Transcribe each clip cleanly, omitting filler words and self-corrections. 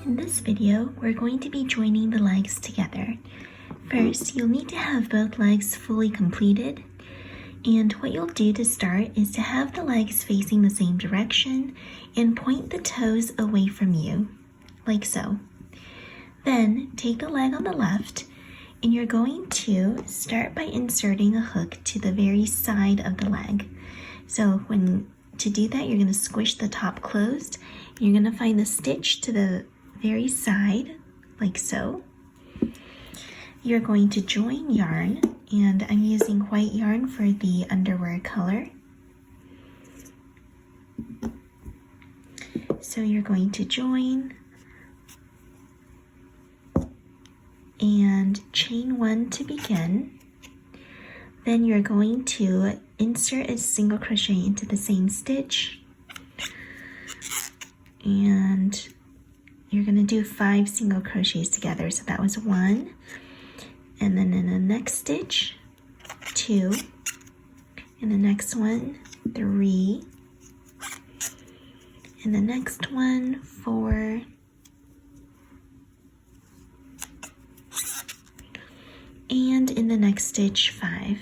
In this video, we're going to be joining the legs together. First, you'll need to have both legs fully completed. And what you'll do to start is to have the legs facing the same direction and point the toes away from you, like so. Then, take the leg on the left, and you're going to start by inserting a hook to the very side of the leg. So to do that, you're going to squish the top closed. And you're going to find the stitch to the very side, like so. You're going to join yarn, and I'm using white yarn for the underwear color. So you're going to join and chain one to begin. Then you're going to insert a single crochet into the same stitch, and you're going to do 5 single crochets together. So that was 1, and then in the next stitch 2, and the next one 3, and the next one 4, and in the next stitch 5.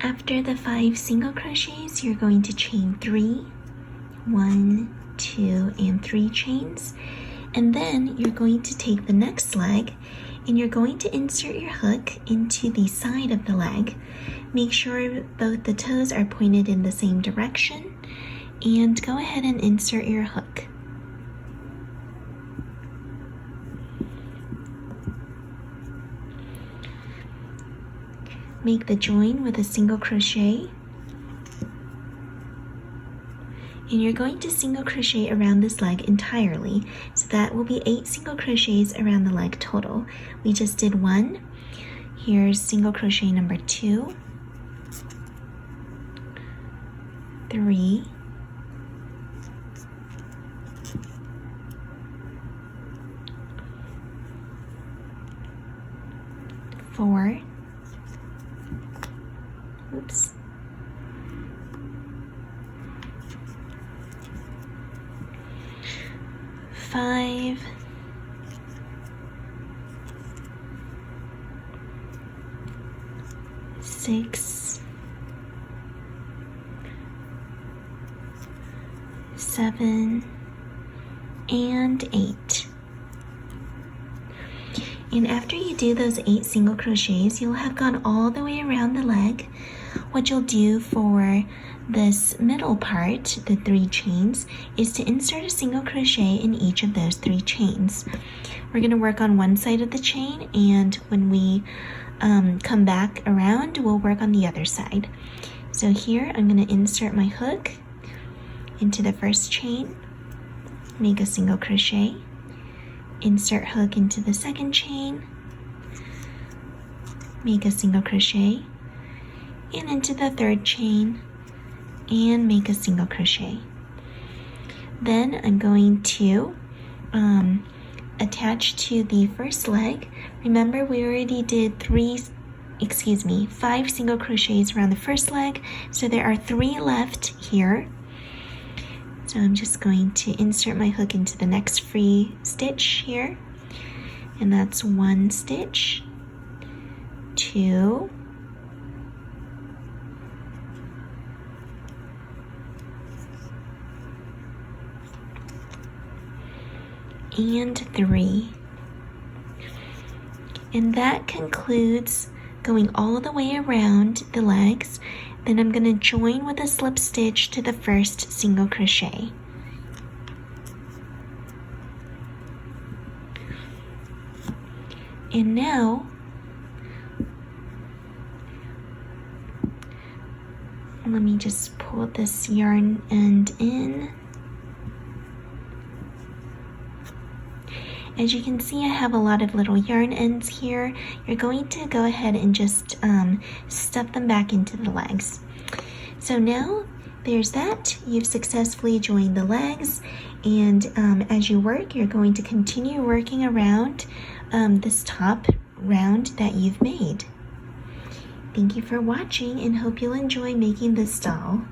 After the 5 single crochets, you're going to chain 3, 1, 2, and 3 chains, and then you're going to take the next leg and you're going to insert your hook into the side of the leg. Make sure both the toes are pointed in the same direction, and go ahead and insert your hook. Make the join with a single crochet, and you're going to single crochet around this leg entirely, so that will be 8 single crochets around the leg total. We just did 1. Here's single crochet number 2, 3, 4, oops, 5, 6, 7, and 8. And after you do those 8 single crochets, you'll have gone all the way around the leg. What you'll do for this middle part, the 3 chains, is to insert a single crochet in each of those 3 chains. We're going to work on one side of the chain, and when we come back around, we'll work on the other side. So here I'm going to insert my hook into the first chain, make a single crochet, insert hook into the second chain, make a single crochet, and into the third chain, and make a single crochet. Then I'm going to attach to the first leg. Remember, we already did 5 single crochets around the first leg, so there are 3 left here. So I'm just going to insert my hook into the next free stitch here, and that's 1 stitch, 2, and 3. And that concludes going all the way around the legs. Then I'm going to join with a slip stitch to the first single crochet. And now let me just pull this yarn end in. As you can see, I have a lot of little yarn ends here. You're going to go ahead and just stuff them back into the legs. So now there's that. You've successfully joined the legs, and as you work, you're going to continue working around this top round that you've made. Thank you for watching, and hope you'll enjoy making this doll.